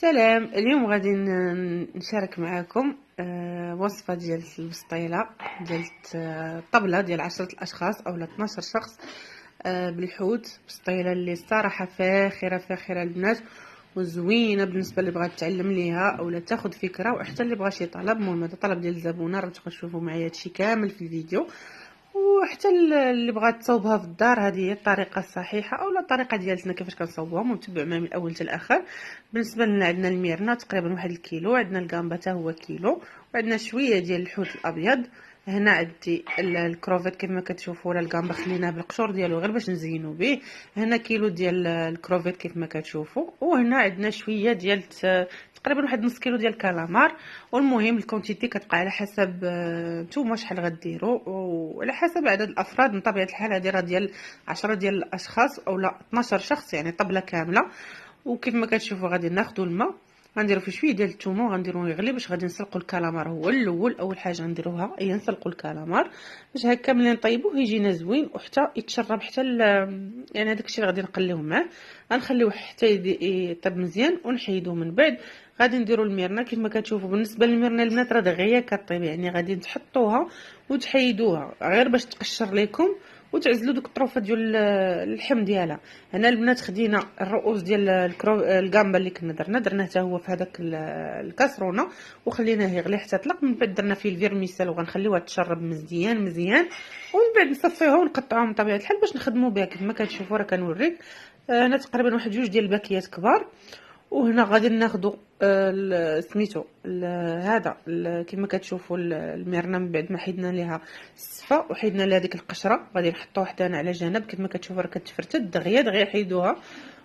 سلام. اليوم غادي نشارك معكم وصفة ديال البسطيلة ديال طبلة ديال 10 الاشخاص او 12 شخص بالحوت. بسطيلة اللي الصراحة فاخرة البنات وزوينه بالنسبه اللي بغات تعلم ليها او لا تاخذ فكره، وحتى اللي بغى شي طلب. المهم هذا طلب ديال الزبونه، راه تشوفوا معايا هادشي كامل في الفيديو. وحتى اللي بغات تصاوبها في الدار، هذه هي الطريقه الصحيحه او لا الطريقه ديالتنا كيفاش كنصاوبوها. ونتبعوا معايا من الاول حتى الاخر. بالنسبه لنا عندنا الميرنا تقريبا 1 كيلو، عندنا الكامبا حتى هو كيلو، وعندنا شويه ديال الحوت الابيض. هنا عندي الكروفيت كما كتشوفوا، ولا الكامبا خليناه بالقشور ديالو غير باش نزينوا به. هنا كيلو ديال الكروفيت كيف ما كتشوفوا. وهنا عندنا شويه ديال تقريبا واحد نص كيلو ديال الكالامار. والمهم الكونتيتي كتبقى على حسب نتوما شحال غديروا، وعلى حسب عدد الافراد. من طبيعه الحال هذه راه ديال 10 ديال الاشخاص او لا 12 شخص، يعني طبله كامله. وكيف ما كتشوفوا غادي ناخذوا الماء، غنديروا فيه شويه ديال الثومه وغنديروه يغلي باش غادي نسلقوا الكالامار. هو الاول اول حاجه نديروها هي نسلقوا الكالامار باش هكا ملي نطيبوه يجينا زوين وحتى يتشرب حتى يعني هذاك الشيء اللي غادي نقليوه معاه. غنخليوه حتى يطيب مزيان ونحيدوه. من بعد غادي نديروا الميرنا. كيف ما كتشوفوا بالنسبه للميرنا البنات راه دغيا كطيب، يعني غادي تحطوها وتحيدوها غير باش تقشر لكم وتعزلوا دوك الطروفه ديال اللحم ديالها. هنا البنات خدينا الرؤوس ديال الكامبا اللي كنا درنا حتى هو في هذاك الكاسرونه وخليناه يغلي حتى طلق. من بعد درنا فيه الفيرميسال وغنخليوها تشرب مزيان ومن بعد نصفيوها ونقطعوها بطبيعه الحال باش نخدموا بها. كيف ما كتشوفوا راه كنوريك هنا تقريبا واحد 2 ديال الباكيات كبار. وهنا غادي ناخذوا سميتو هذا كما كتشوفوا الميرنا. من بعد ما حيدنا ليها الصفه وحيدنا لها ديك القشره غادي نحطوها حتى هنا على جنب. كما كتشوفوا راه كتفرتت دغيا حيدوها.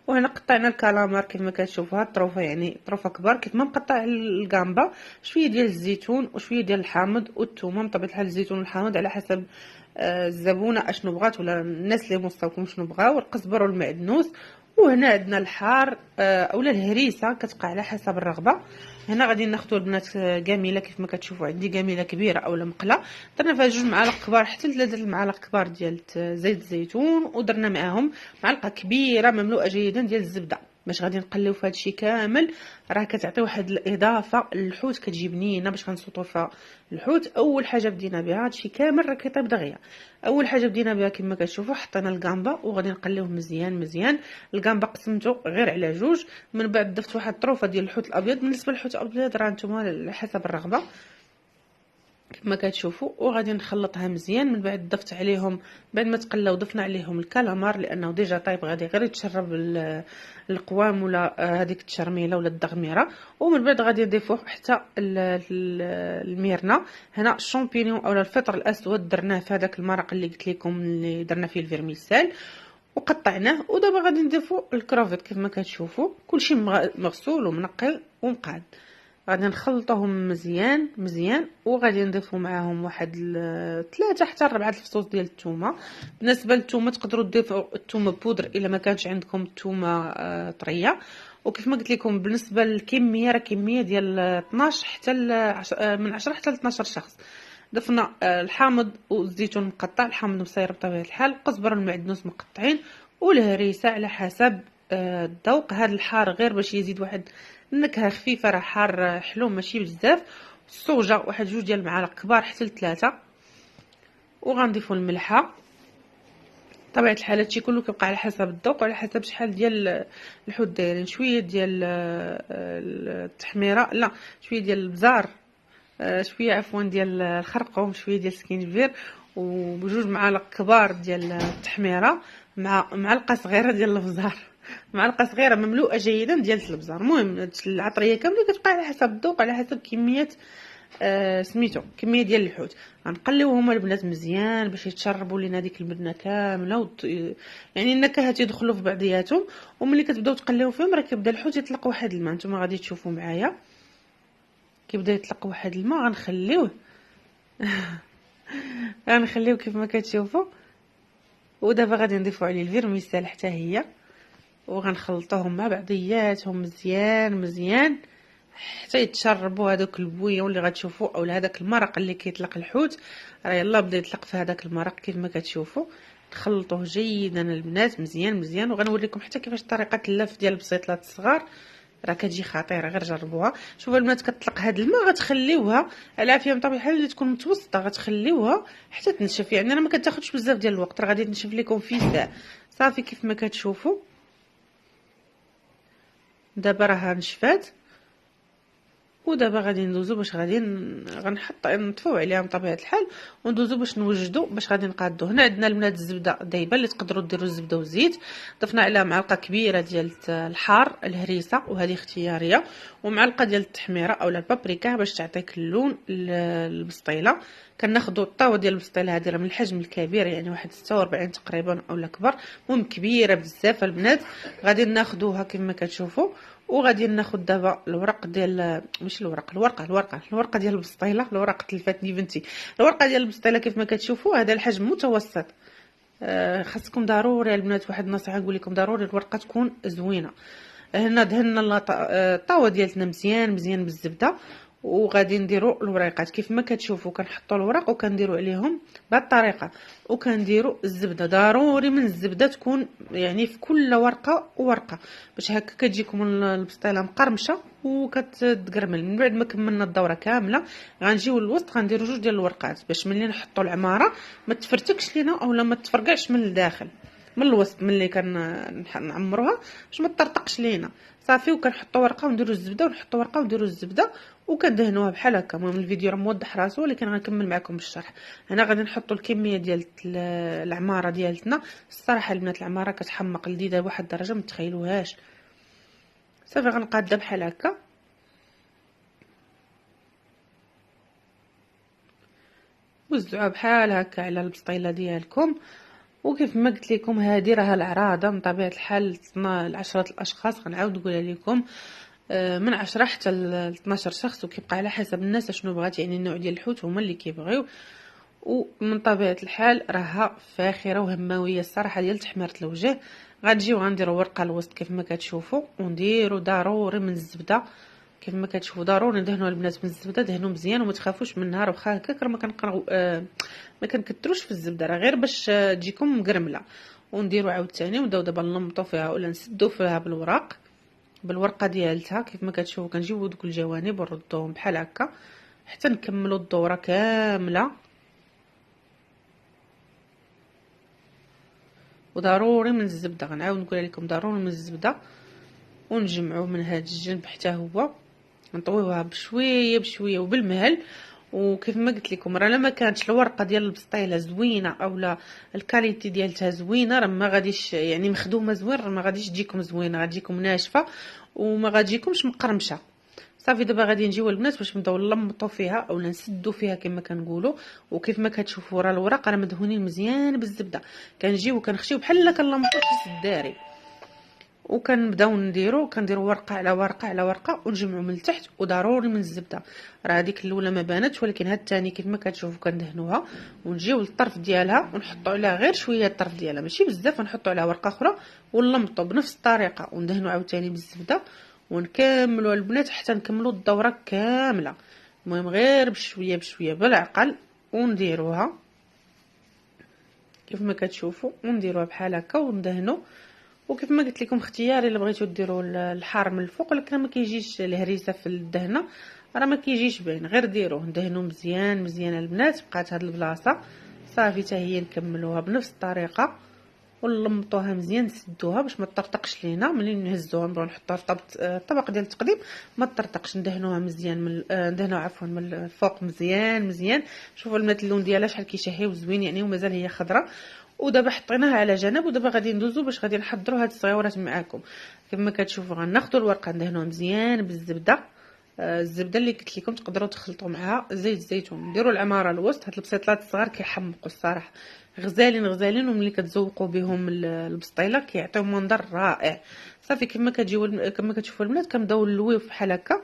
وهنا قطعنا الكالامار كما كتشوفوا الطروفه، يعني طروفه كبار كيف ما مقطع الكامبا. شويه ديال الزيتون وشويه ديال الحامض والثومه. من طبيعه الحال الزيتون والحامض على حسب الزبونه اشنو بغات ولا الناس اللي مستوكم شنو بغاو. القزبر والمعدنوس. وهنا عندنا الحار اولا الهريسه كتبقى على حسب الرغبه. هنا غادي ناخذوا البنات كامله كيف ما كتشوفوا عندي كامله كبيره اولا مقله. درنا فيها 2 معالق كبار حتى 3 المعالق كبار ديال زيت الزيتون، ودرنا معاهم معلقه كبيره مملوءه جيدا ديال الزبده باش غادي نقليو في هادشي كامل. راه كتعطي واحد الاضافه للحوت كتجي بنينه باش غنصوتو فيها الحوت. اول حاجه بدينا بها هادشي كامل راه كيطيب دغيا. اول حاجه بدينا بها كما كتشوفوا حطينا الكامبا وغادي نقليوه مزيان. الكامبا قسمته غير على 2. من بعد ضفت واحد الطروفه ديال الحوت الابيض. بالنسبه للحوت الابيض راه نتوما على حسب الرغبه كما كتشوفوا. وغادي نخلطها مزيان. من بعد ضفت عليهم بعد ما تقلاو ضفنا عليهم الكالامار لانه ديجا طايب غادي غير يتشرب القوام ولا هذيك التشرميله ولا الدغميره. ومن بعد غادي نضيفوه حتى الميرنا. هنا الشامبينيون اولا الفطر الاسود درناه في هذاك المرق اللي قلت لكم اللي درنا فيه الفيرميسال وقطعناه. ودابا غادي نضيفوا الكروفيت كيف ما كتشوفوا كلشي مغسول ومنقل ومقاد. غادي نخلطوهم مزيان وغادي نضيفوا معاهم واحد 3 حتى 4 الفصوص ديال الثومه. بالنسبه للثومه تقدروا تضيفوا الثومه بودر الا ما كانش عندكم الثومه طريه. وكيف ما قلت لكم بالنسبه للكميه راه كميه ديال 12 حتى من 10 حتى ل 12 شخص. ضفنا الحامض والزيتون مقطع، الحامض مصير بطبيعه الحال، القزبر والمعدنوس مقطعين، والهريسه على حسب الذوق. هذا الحار غير باش يزيد واحد النكهه خفيفه، راه حار حلو ماشي بزاف. الصوجه واحد 2 ديال المعالق كبار حتى ل3. وغنضيفوا الملحه. طبيعه الحال هادشي كله كيبقى على حسب الذوق وعلى حسب شحال ديال الحوت دايرين. شويه ديال التحميره لا شويه ديال البزار، شويه عفوا ديال الخرقوم، شويه ديال السكينجبير، وبجوج معالق كبار ديال التحميره مع معلقه صغيره ديال البزار. معلقه صغيره مملوءه جيدا ديال البزار. المهم العطريه كامله كتبقى على حسب الذوق على حسب كميه سميتو كميه ديال الحوت. غنقليوهم البنات مزيان باش يتشربوا لينا ديك البنه كامله يعني النكهات يدخلوا في بعضياتهم. وملي كتبداو تقليو فيهم راه كيبدا الحوت يطلق واحد الماء. نتوما غادي تشوفوا معايا كيبدا يطلق واحد الماء غنخليوه غنخليوه كيف ما كتشوفوا. ودابا غادي نضيفوا عليه الفيرميسال حتى هي وغنخلطوهم مع بعضياتهم مزيان حتى يتشربوا هذوك البويون اللي غتشوفوا او هذاك المرق اللي كيطلق الحوت. راه يلا بدا يطلق في هذاك المرق كيف ما كتشوفوا. نخلطوه جيدا البنات مزيان وغنوريكم حتى كيفاش طريقه اللف ديال البسيطلات الصغار راه كتجي خطيره، غير جربوها. شوفوا البنات كتطلق هاد الماء غتخليوها على فيها بطبيعه الحال اللي تكون متوسطه، غتخليوها حتى تنشف، يعني راه ما كتاخذش بزاف ديال الوقت، راه غادي تنشف لكم في ساعه صافي. كيف ما كتشوفوا دابا راها نشفات، ودابا غادي ندوزو باش غنحط نطفيو عليها بطبيعه الحال وندوزو باش نوجدو باش غادي نقادو. هنا عندنا البنات الزبده دايبه اللي تقدروا ديروا الزبده والزيت، ضفنا عليها معلقه كبيره ديال الحار الهريسه وهذه اختياريه، ومعلقه ديال التحميره اولا البابريكا باش تعطيك اللون البسطيله. كناخذوا الطاوه ديال البسطيله هذه راه من الحجم الكبير، يعني واحد 46 تقريبا اولا كبر، المهم كبيره بزاف البنات. غادي ناخذوها كما كتشوفوا، وغادي ناخذ دابا الورق ديال ماشي الورقه ديال البسطيله، الورقه تلفاتني بنتي، الورقه ديال البسطيله كيف ما كتشوفوا هذا الحجم متوسط. خاصكم ضروري البنات، واحد النصيحه نقول لكم، ضروري الورقه تكون زوينه. هنا دهنا الطاوه ديالتنا مزيان مزيان بالزبده، وغادي نديروا الوريقات كيف ما كتشوفوا. كنحطوا الوراق وكنديروا عليهم بهذه الطريقه، وكنديروا الزبده. ضروري من الزبده تكون يعني في كل ورقه وورقه، باش هكا كتجيكم البسطيله مقرمشه وكتقرمل. من بعد ما كملنا الدوره كامله غنجيو للوسط، غنديروا جوج ديال الورقات باش ملي نحطوا العماره ما تفرتكش لينا اولا ما تفرقعش من الداخل من الوسط ملي كنعمروها باش ما تطرطقش لينا صافي. وكنحطوا ورقه ونديروا الزبده، ونحطوا ورقه ونديروا الزبده وكندهنوها بحال هكا. المهم الفيديو راه موضح راسو، ولكن غنكمل معكم بالشرح. هنا غادي نحطوا الكميه ديال العماره ديالتنا. الصراحه البنات العماره كتحمق لذيذه لواحد الدرجه ما تخيلوهاش. صافي غنقادها بحال هكا، وزعوها بحال هكا على البسطيله ديالكم. وكيف ما قلت لكم هذه راها العراضه من طبيعه الحال 10 الاشخاص، غنعاود نقولها لكم من 10 حتى ل 12 شخص، وكيبقى على حسب الناس شنو بغات، يعني النوع ديال الحوت هما اللي كيبغيو. ومن طبيعه الحال راها فاخره وهماويه الصراحه ديال تحميره الوجه. غنجيو غنديروا ورقه الوسط كيف ما كتشوفوا، ونديروا ضروري من الزبده كيف ما كتشوفوا. ضروري ندهنوا البنات من الزبده، دهنوا مزيان وما تخافوش منها، راه واخا هكاك راه ما كنكثروش في الزبده، راه غير باش تجيكم مقرمله. ونديروا عاوتاني ونبداو دابا نلمطوا فيها ولا نسدوا فيها بالورقه ديالتها كيف ما كتشوفوا. كنجيبوا دوك الجوانب ونردوهم بحال هكا حتى نكملوا الدوره كامله. وضروري من الزبده، غنعاود نقول لكم ضروري من الزبده. ونجمعوا من هذا الجنب حتى هو، نطويوها بشويه بشويه وبالمهل. وكيف ما قلت لكم راه لما كانتش الورقه ديال البسطيله زوينه اولا الكاليتي ديالتها زوينه، راه ما غاديش يعني مخدومه زوين، راه ما غاديش تجيكم زوينه، غتجيكم ناشفه وما غتجيكمش مقرمشه صافي. دابا غادي نجيو البنات باش نبداو نلمطوا فيها اولا نسدوا فيها كما كنقولوا. وكيف ما كتشوفوا راه الوراق راه مدهونين مزيان بالزبده. كنجيو وكنخشيو بحال كنلمطوا شي سداري، وكنبداو كنديروا ورقه على ورقه على ورقه ونجمعوا من التحت. وضروري من الزبده، راه هذيك الاولى ما بانتش، ولكن هاد الثاني كيف ما كتشوفوا كندهنوها. ونجيو للطرف ديالها ونحطوا عليها غير شويه الطرف ديالها ماشي بزاف، ونحطوا عليها ورقه اخرى ونلمطوا بنفس الطريقه وندهنوا عاوتاني بالزبده. ونكملوا البنات حتى نكملوا الدوره كامله. المهم غير بشويه بشويه بالعقل ونديروها كيف ما كتشوفوا، ونديروها بحال هكا وندهنوا. وكيف ما قلت لكم اختياري اللي بغيتو ديروا الحار من الفوق، ولكن ما كيجيش الهريسه في الدهنه، راه ما كيجيش باين، غير ديروه ندهنوا مزيان مزيان البنات. بقات هاد البلاصه صافي حتى هي نكملوها بنفس الطريقه ونلمطوها مزيان، نسدوها باش ما تطرطقش لينا ملي نهزوها نبغيو نحطوها في الطبق ديال التقديم ما تطرطقش. ندهنوها مزيان ندهنوها عفوا من الفوق مزيان مزيان. شوفوا البنات اللون ديالها شحال كيشهي وزوين يعني، ومازال هي خضراء. ودابا حطيناها على جنب، ودابا غادي ندوزو باش غادي نحضروا هاد الصغيورات معاكم. كما كتشوفوا غناخذوا الورقه ندهنوها مزيان بالزبده. الزبده اللي قلت لكم تقدروا تخلطوا معها زيت الزيتون. نديروا العماره الوسط. هاد البسيطلات الصغار كيحمقوا الصراحه، غزالين غزالين، وملي كتزوقوا بهم البسطيله كيعطيو منظر رائع صافي. كما كتشوفوا البنات كنبداو نلويو بحال هكا،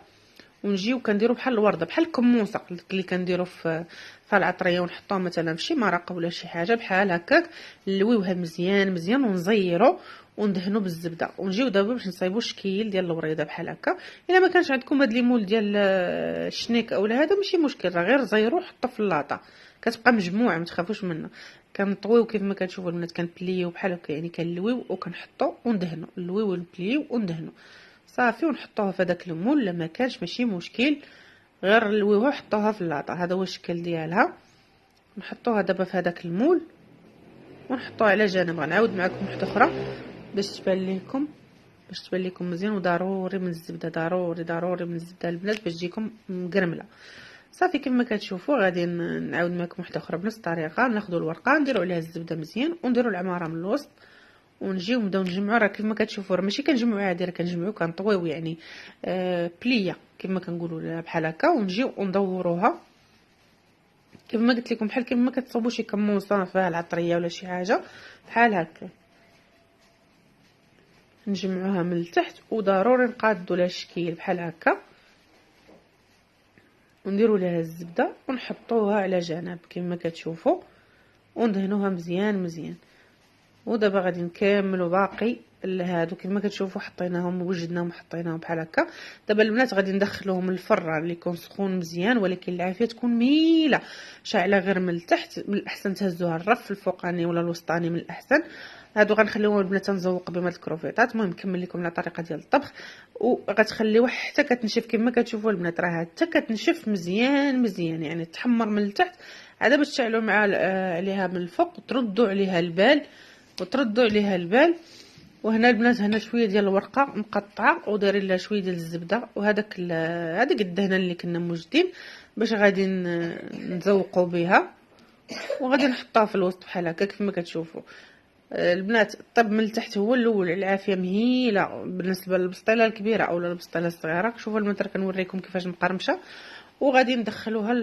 ونجيو كنديروا بحال الورده بحال الكموسه اللي كنديروا في العطريه، ونحطوها مثلا في شي مرقه ولا شي حاجه بحال هكاك. نلويوها مزيان مزيان ونزيروا وندهنوا بالزبده. ونجيو دابا باش نصايبوا الشكيل ديال الوريده بحال هكا. الا ما كانش عندكم هاد ليمول ديال الشنيك اولا هذا ماشي مشكل، راه غير زيروا حطوا في اللاطه كتبقى مجموعه ما تخافوش منها. كنطويو كيف ما كتشوفوا البنات كنبليو بحال هكا، يعني كنلويو وكنحطوا وندهنوا، نلويو ونبليو وندهنوا صافي ونحطوها في هذاك المول. لما كانش ماشي مشكل، غير نلويوها حطوها في اللاطه. هذا هو الشكل ديالها. نحطوها دابا في هذاك المول ونحطوها على جنب. غنعاود معكم وحده اخرى باش تبان لكم مزيان. وضروري من الزبده، ضروري من الزبده البنات باش تجيكم مقرمله. صافي كما كتشوفوا غادي نعاود معكم وحده اخرى بنفس الطريقه. ناخذوا الورقه نديروا عليها الزبده مزيان ونديروا العماره من الوسط ونجيو نبداو نجمعوا. راه كما كتشوفوا راه ماشي كنجمعوا عادي، راه كنجمعوا كنطويو يعني بليه كما كنقولوا بحال هكا. ونجيو وندوروها كما قلت لكم، بحال كما كتصوبوا شي كموصه فيها العطريه ولا شي حاجه بحال هكا. نجمعوها من التحت وضروري نقادوا لها الشكل بحال هكا ونديروا لها الزبده ونحطوها على جنب كما كتشوفوا وندهنوها مزيان. ودابا غادي نكملوا باقي هادو كما كتشوفوا حطيناهم ووجدناهم حطيناهم بحال هكا. دابا البنات غادي ندخلوهم الفران اللي يكون سخون مزيان، ولكن العافيه تكون ميله شاعله غير من التحت. من الاحسن تهزوها الرف الفوقاني ولا الوسطاني من الاحسن. هادو غنخليوهم البنات نزوق بهم هاد الكروفيطات. المهم نكمل لكم لا طريقه ديال الطبخ. وغتخليوها حتى كتنشف كما كتشوفوا البنات، راه حتى كتنشف مزيان يعني تحمر من التحت. عاد باش تشعلوا مع عليها من الفوق وتردوا عليها البال. وهنا البنات هنا شويه ديال الورقه مقطعه ودايرين لها شويه ديال الزبده وهذاك هذيك الدهنه اللي كنا موجدين باش غادي نزوقوا بها. وغادي نحطها في الوسط بحال هكا كما كتشوفوا البنات. الطب من التحت هو الاول. العافيه مهيله بالنسبه للبسطيله الكبيره اولا البسطيله الصغيره. شوفوا المنظر كنوريكم كيفاش مقرمشه. وغادي ندخلوها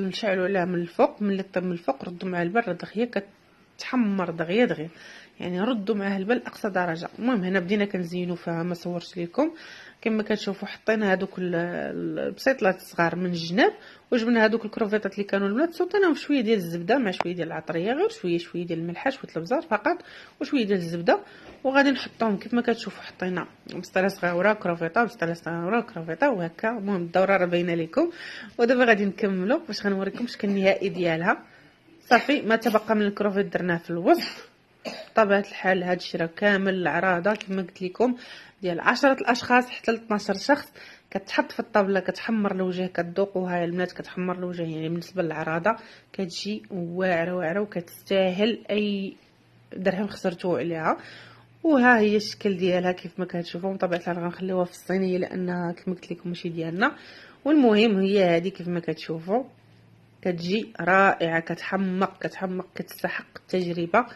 نشعلوا عليها من الفوق. ملي طيب من الفوق ردوا مع البرد دغيا كتحمر دغيا يعني ردوا معاه البال لاقصى درجه. المهم هنا بدينا كنزينوا فيها ما صورتش لكم كما كتشوفوا. حطينا هذوك البسيطلات الصغار من الجناب وجبنا هذوك الكروفيطات اللي كانوا البنات صوتناهم شويه ديال الزبده مع شويه ديال العطريه، غير شويه ديال الملحه شويه الابزار فقط وشويه ديال الزبده. وغادي نحطهم كما كتشوفوا. حطينا بسطيله صغيره كروفيطه بسطيله صغيره كروفيطه وهكا. المهم الدوره راه باينه لكم. ودابا غادي نكملوا باش غنوريكم شكل النهائي ديالها. صافي ما تبقى من الكروفيط درناه في الوسط. بطبيعه الحال هذا الشيء راه كامل العراضه كما قلت لكم ديال 10 الاشخاص حتى ل 12 شخص. كتحط في الطابله كتحمر الوجه كتذوقوها يا البنات. كتحمر الوجه يعني بالنسبه للعراضه كتجي واعره وكتستاهل اي درهم خسرتوه عليها. وها هي الشكل ديالها كيف ما كتشوفوا. بطبيعه الحال غنخليوها في الصينيه لانها كما قلت لكم ماشي ديالنا. والمهم هي هذه كيف ما كتشوفوا كتجي رائعه كتحمق كتستحق التجربه.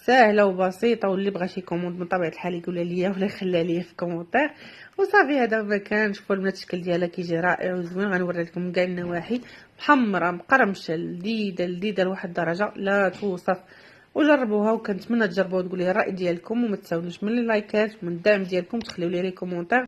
سهله وبسيطه. واللي بغى شي كوموند من طبيعه الحال يقول لي ولا يخليها لي في كومونتير. وصافي هذا ما كان. شوفوا البنات الشكل ديالها كيجي رائع وزوين. غنوري لكم من كاع النواحي محمره مقرمشه لذيذه لواحد الدرجه لا توصف. وجربوها وكنتمنى تجربوها وتقولوا لي الراي ديالكم. وما تنساونيش من اللايكات ومن الدعم ديالكم تخليو لي كومونتير.